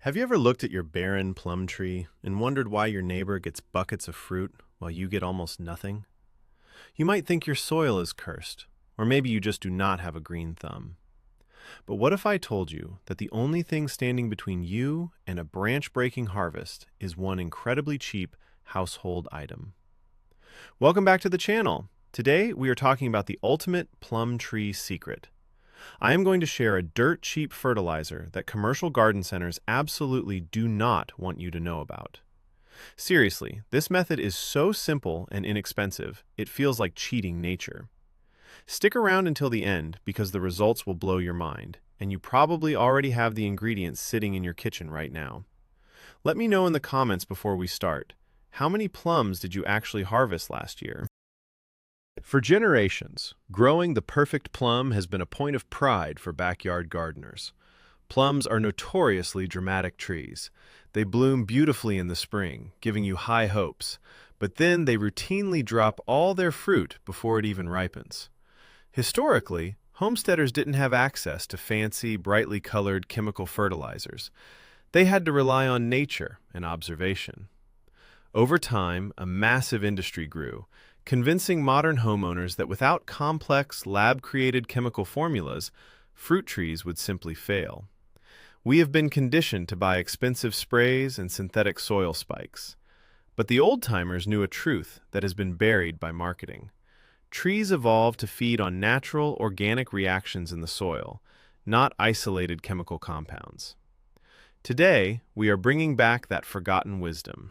Have you ever looked at your barren plum tree and wondered why your neighbor gets buckets of fruit while you get almost nothing? You might think your soil is cursed, or maybe you just do not have a green thumb. But what if I told you that the only thing standing between you and a branch-breaking harvest is one incredibly cheap household item? Welcome back to the channel. Today we are talking about the ultimate plum tree secret. I am going to share a dirt-cheap fertilizer that commercial garden centers absolutely do not want you to know about. Seriously, this method is so simple and inexpensive, it feels like cheating nature. Stick around until the end because the results will blow your mind, and you probably already have the ingredients sitting in your kitchen right now. Let me know in the comments before we start. How many plums did you actually harvest last year? For generations, growing the perfect plum has been a point of pride for backyard gardeners. Plums are notoriously dramatic trees. They bloom beautifully in the spring, giving you high hopes, but then they routinely drop all their fruit before it even ripens. Historically, homesteaders didn't have access to fancy, brightly colored chemical fertilizers. They had to rely on nature and observation. Over time, a massive industry grew, convincing modern homeowners that without complex, lab-created chemical formulas, fruit trees would simply fail. We have been conditioned to buy expensive sprays and synthetic soil spikes. But the old-timers knew a truth that has been buried by marketing. Trees evolved to feed on natural, organic reactions in the soil, not isolated chemical compounds. Today, we are bringing back that forgotten wisdom.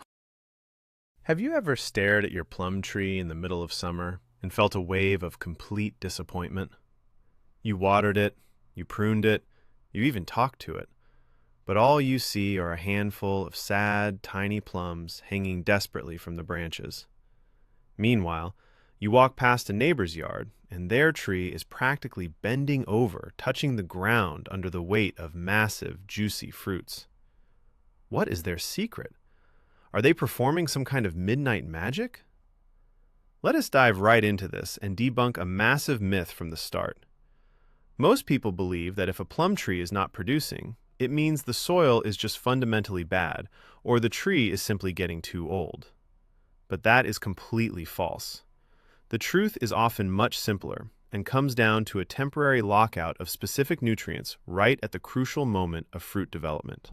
Have you ever stared at your plum tree in the middle of summer and felt a wave of complete disappointment? You watered it, you pruned it, you even talked to it, but all you see are a handful of sad, tiny plums hanging desperately from the branches. Meanwhile, you walk past a neighbor's yard and their tree is practically bending over, touching the ground under the weight of massive, juicy fruits. What is their secret? Are they performing some kind of midnight magic? Let us dive right into this and debunk a massive myth from the start. Most people believe that if a plum tree is not producing, it means the soil is just fundamentally bad, or the tree is simply getting too old. But that is completely false. The truth is often much simpler and comes down to a temporary lockout of specific nutrients right at the crucial moment of fruit development.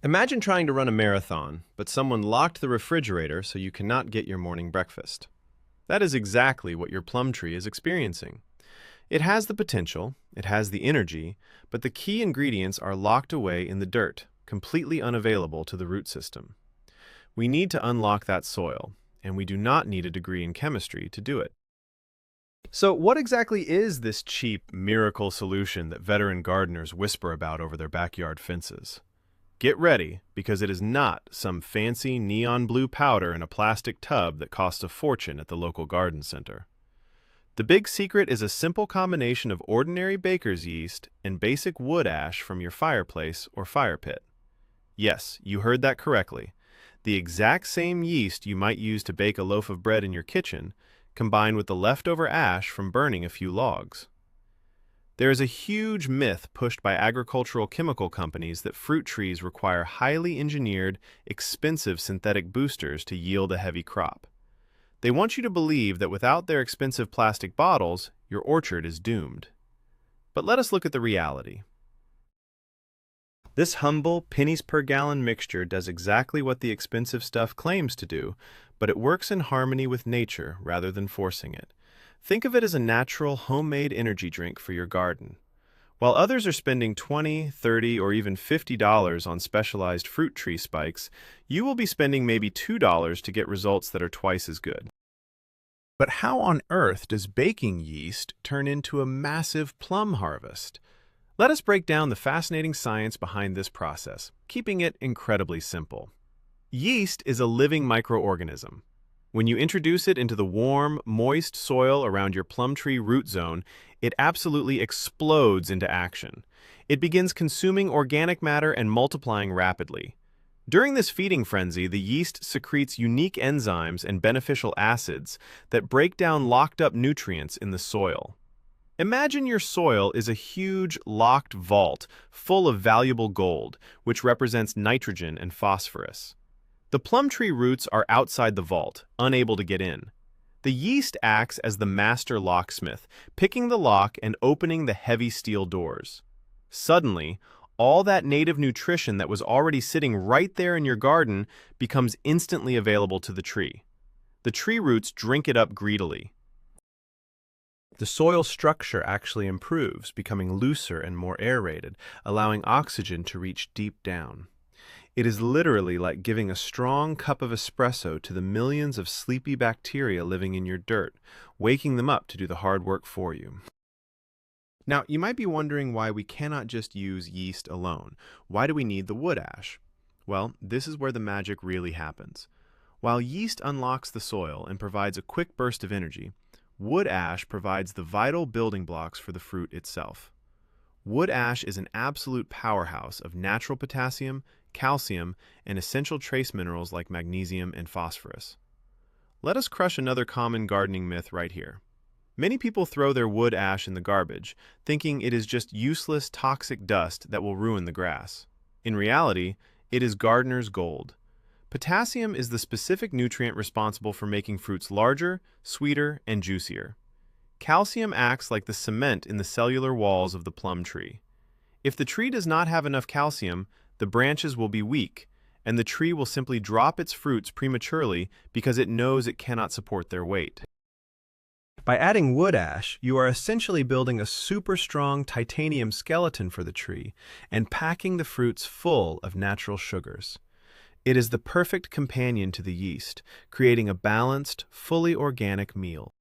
Imagine trying to run a marathon, but someone locked the refrigerator so you cannot get your morning breakfast. That is exactly what your plum tree is experiencing. It has the potential, it has the energy, but the key ingredients are locked away in the dirt, completely unavailable to the root system. We need to unlock that soil, and we do not need a degree in chemistry to do it. So what exactly is this cheap, miracle solution that veteran gardeners whisper about over their backyard fences? Get ready, because it is not some fancy neon blue powder in a plastic tub that costs a fortune at the local garden center. The big secret is a simple combination of ordinary baker's yeast and basic wood ash from your fireplace or fire pit. Yes, you heard that correctly. The exact same yeast you might use to bake a loaf of bread in your kitchen, combined with the leftover ash from burning a few logs. There is a huge myth pushed by agricultural chemical companies that fruit trees require highly engineered, expensive synthetic boosters to yield a heavy crop. They want you to believe that without their expensive plastic bottles, your orchard is doomed. But let us look at the reality. This humble, pennies per gallon mixture does exactly what the expensive stuff claims to do, but it works in harmony with nature rather than forcing it. Think of it as a natural, homemade energy drink for your garden. While others are spending $20, $30, or even $50 on specialized fruit tree spikes, you will be spending maybe $2 to get results that are twice as good. But how on earth does baking yeast turn into a massive plum harvest? Let us break down the fascinating science behind this process, keeping it incredibly simple. Yeast is a living microorganism. When you introduce it into the warm, moist soil around your plum tree root zone, it absolutely explodes into action. It begins consuming organic matter and multiplying rapidly. During this feeding frenzy, the yeast secretes unique enzymes and beneficial acids that break down locked-up nutrients in the soil. Imagine your soil is a huge, locked vault full of valuable gold, which represents nitrogen and phosphorus. The plum tree roots are outside the vault, unable to get in. The yeast acts as the master locksmith, picking the lock and opening the heavy steel doors. Suddenly, all that native nutrition that was already sitting right there in your garden becomes instantly available to the tree. The tree roots drink it up greedily. The soil structure actually improves, becoming looser and more aerated, allowing oxygen to reach deep down. It is literally like giving a strong cup of espresso to the millions of sleepy bacteria living in your dirt, waking them up to do the hard work for you. Now, you might be wondering why we cannot just use yeast alone. Why do we need the wood ash? Well, this is where the magic really happens. While yeast unlocks the soil and provides a quick burst of energy, wood ash provides the vital building blocks for the fruit itself. Wood ash is an absolute powerhouse of natural potassium, calcium, and essential trace minerals like magnesium and phosphorus. Let us crush another common gardening myth right here. Many people throw their wood ash in the garbage, thinking it is just useless, toxic dust that will ruin the grass. In reality, it is gardener's gold. Potassium is the specific nutrient responsible for making fruits larger, sweeter, and juicier. Calcium acts like the cement in the cellular walls of the plum tree. If the tree does not have enough calcium, the branches will be weak, and the tree will simply drop its fruits prematurely because it knows it cannot support their weight. By adding wood ash, you are essentially building a super strong titanium skeleton for the tree and packing the fruits full of natural sugars. It is the perfect companion to the yeast, creating a balanced, fully organic meal.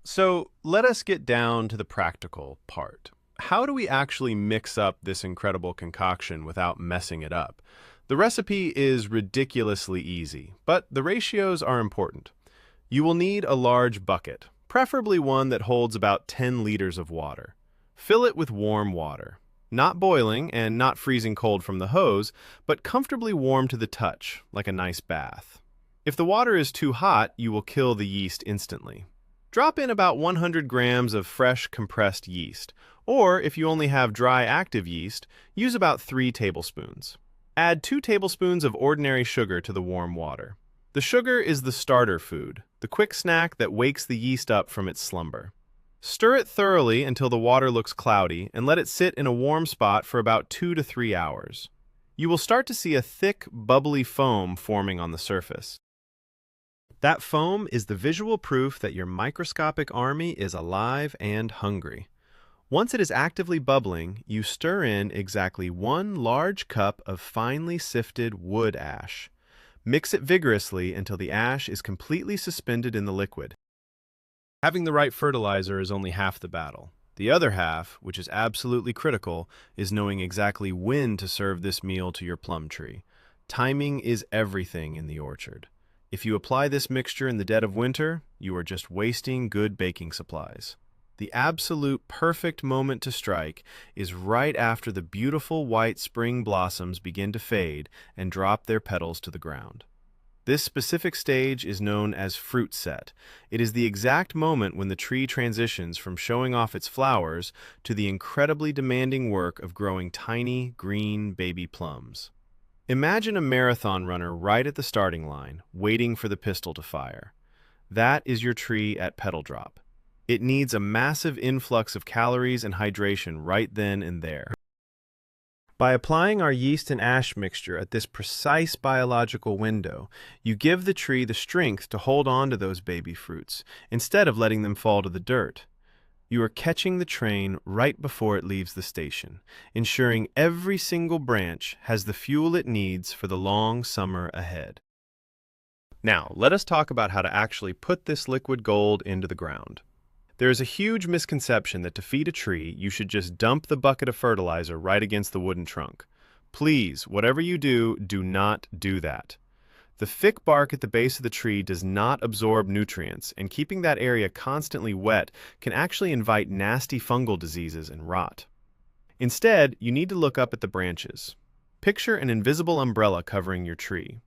So let us get down to the practical part. How do we actually mix up this incredible concoction without messing it up? The recipe is ridiculously easy, but the ratios are important. You will need a large bucket, preferably one that holds about 10 liters of water. Fill it with warm water. Not boiling and not freezing cold from the hose, but comfortably warm to the touch, like a nice bath. If the water is too hot, you will kill the yeast instantly. Drop in about 100 grams of fresh compressed yeast, or if you only have dry active yeast, use about 3 tablespoons. Add 2 tablespoons of ordinary sugar to the warm water. The sugar is the starter food, the quick snack that wakes the yeast up from its slumber. Stir it thoroughly until the water looks cloudy and let it sit in a warm spot for about 2 to 3 hours. You will start to see a thick, bubbly foam forming on the surface. That foam is the visual proof that your microscopic army is alive and hungry. Once it is actively bubbling, you stir in exactly 1 large cup of finely sifted wood ash. Mix it vigorously until the ash is completely suspended in the liquid. Having the right fertilizer is only half the battle. The other half, which is absolutely critical, is knowing exactly when to serve this meal to your plum tree. Timing is everything in the orchard. If you apply this mixture in the dead of winter, you are just wasting good baking supplies. The absolute perfect moment to strike is right after the beautiful white spring blossoms begin to fade and drop their petals to the ground. This specific stage is known as fruit set. It is the exact moment when the tree transitions from showing off its flowers to the incredibly demanding work of growing tiny, green baby plums. Imagine a marathon runner right at the starting line, waiting for the pistol to fire. That is your tree at petal drop. It needs a massive influx of calories and hydration right then and there. By applying our yeast and ash mixture at this precise biological window, you give the tree the strength to hold on to those baby fruits, instead of letting them fall to the dirt. You are catching the train right before it leaves the station, ensuring every single branch has the fuel it needs for the long summer ahead. Now, let us talk about how to actually put this liquid gold into the ground. There is a huge misconception that to feed a tree, you should just dump the bucket of fertilizer right against the wooden trunk. Please, whatever you do, do not do that. The thick bark at the base of the tree does not absorb nutrients, and keeping that area constantly wet can actually invite nasty fungal diseases and rot. Instead, you need to look up at the branches. Picture an invisible umbrella covering your tree.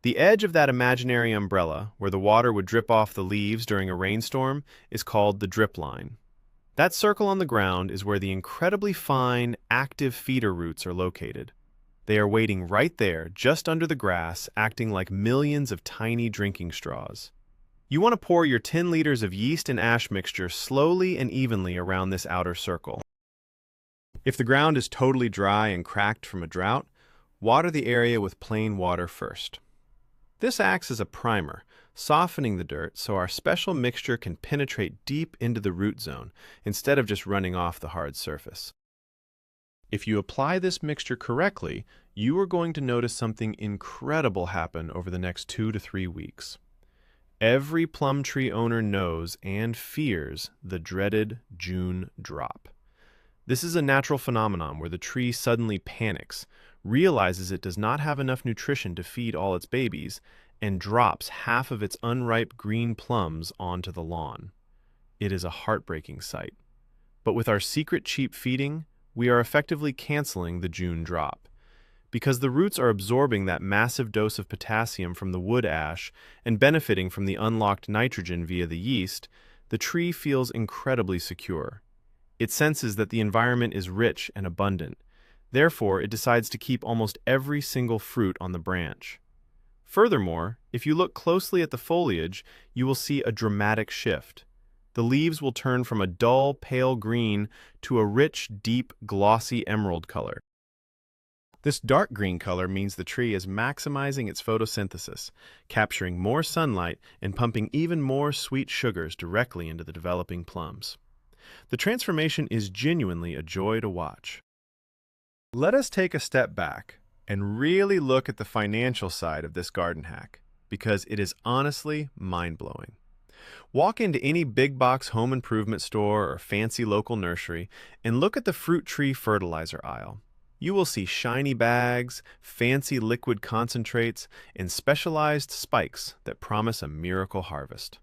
The edge of that imaginary umbrella, where the water would drip off the leaves during a rainstorm, is called the drip line. That circle on the ground is where the incredibly fine, active feeder roots are located. They are waiting right there, just under the grass, acting like millions of tiny drinking straws. You want to pour your 10 liters of yeast and ash mixture slowly and evenly around this outer circle. If the ground is totally dry and cracked from a drought, water the area with plain water first. This acts as a primer, softening the dirt so our special mixture can penetrate deep into the root zone instead of just running off the hard surface. If you apply this mixture correctly, you are going to notice something incredible happen over the next 2 to 3 weeks. Every plum tree owner knows and fears the dreaded June drop. This is a natural phenomenon where the tree suddenly panics, realizes it does not have enough nutrition to feed all its babies, and drops half of its unripe green plums onto the lawn. It is a heartbreaking sight. But with our secret cheap feeding, we are effectively canceling the June drop. Because the roots are absorbing that massive dose of potassium from the wood ash and benefiting from the unlocked nitrogen via the yeast, the tree feels incredibly secure. It senses that the environment is rich and abundant. Therefore, it decides to keep almost every single fruit on the branch. Furthermore, if you look closely at the foliage, you will see a dramatic shift. The leaves will turn from a dull, pale green to a rich, deep, glossy emerald color. This dark green color means the tree is maximizing its photosynthesis, capturing more sunlight and pumping even more sweet sugars directly into the developing plums. The transformation is genuinely a joy to watch. Let us take a step back and really look at the financial side of this garden hack, because it is honestly mind-blowing. Walk into any big box home improvement store or fancy local nursery and look at the fruit tree fertilizer aisle. You will see shiny bags, fancy liquid concentrates, and specialized spikes that promise a miracle harvest.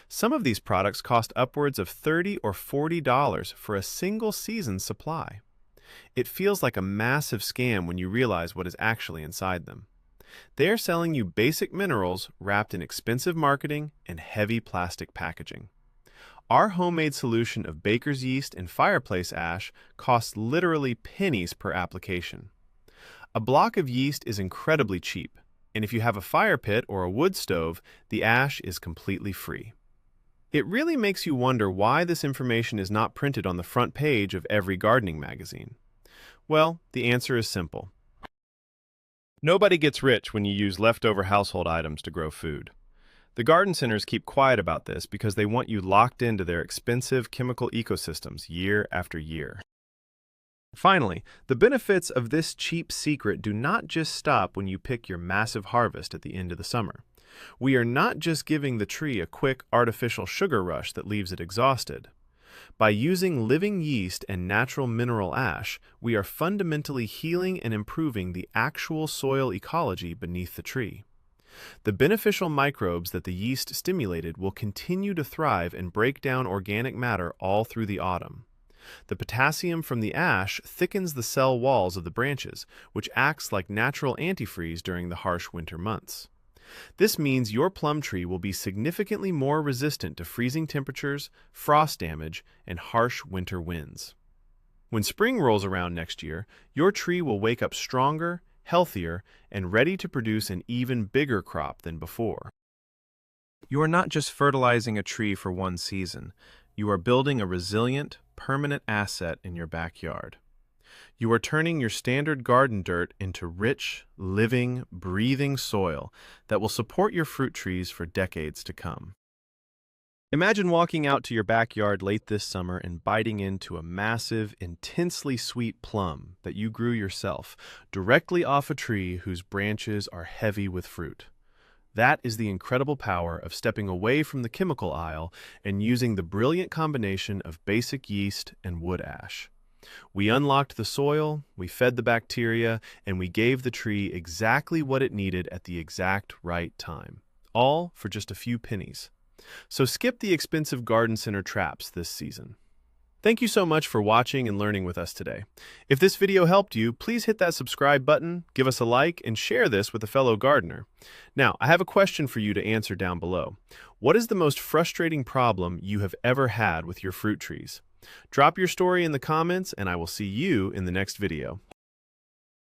Some of these products cost upwards of $30 or $40 for a single season's supply. It feels like a massive scam when you realize what is actually inside them. They are selling you basic minerals wrapped in expensive marketing and heavy plastic packaging. Our homemade solution of baker's yeast and fireplace ash costs literally pennies per application. A block of yeast is incredibly cheap, and if you have a fire pit or a wood stove, the ash is completely free. It really makes you wonder why this information is not printed on the front page of every gardening magazine. Well, the answer is simple. Nobody gets rich when you use leftover household items to grow food. The garden centers keep quiet about this because they want you locked into their expensive chemical ecosystems year after year. Finally, the benefits of this cheap secret do not just stop when you pick your massive harvest at the end of the summer. We are not just giving the tree a quick artificial sugar rush that leaves it exhausted. By using living yeast and natural mineral ash, we are fundamentally healing and improving the actual soil ecology beneath the tree. The beneficial microbes that the yeast stimulated will continue to thrive and break down organic matter all through the autumn. The potassium from the ash thickens the cell walls of the branches, which acts like natural antifreeze during the harsh winter months. This means your plum tree will be significantly more resistant to freezing temperatures, frost damage, and harsh winter winds. When spring rolls around next year, your tree will wake up stronger, healthier, and ready to produce an even bigger crop than before. You are not just fertilizing a tree for one season. You are building a resilient, permanent asset in your backyard. You are turning your standard garden dirt into rich, living, breathing soil that will support your fruit trees for decades to come. Imagine walking out to your backyard late this summer and biting into a massive, intensely sweet plum that you grew yourself, directly off a tree whose branches are heavy with fruit. That is the incredible power of stepping away from the chemical aisle and using the brilliant combination of basic yeast and wood ash. We unlocked the soil, we fed the bacteria, and we gave the tree exactly what it needed at the exact right time, all for just a few pennies. So skip the expensive garden center traps this season. Thank you so much for watching and learning with us today. If this video helped you, please hit that subscribe button, give us a like, and share this with a fellow gardener. Now, I have a question for you to answer down below. What is the most frustrating problem you have ever had with your fruit trees? Drop your story in the comments, and I will see you in the next video.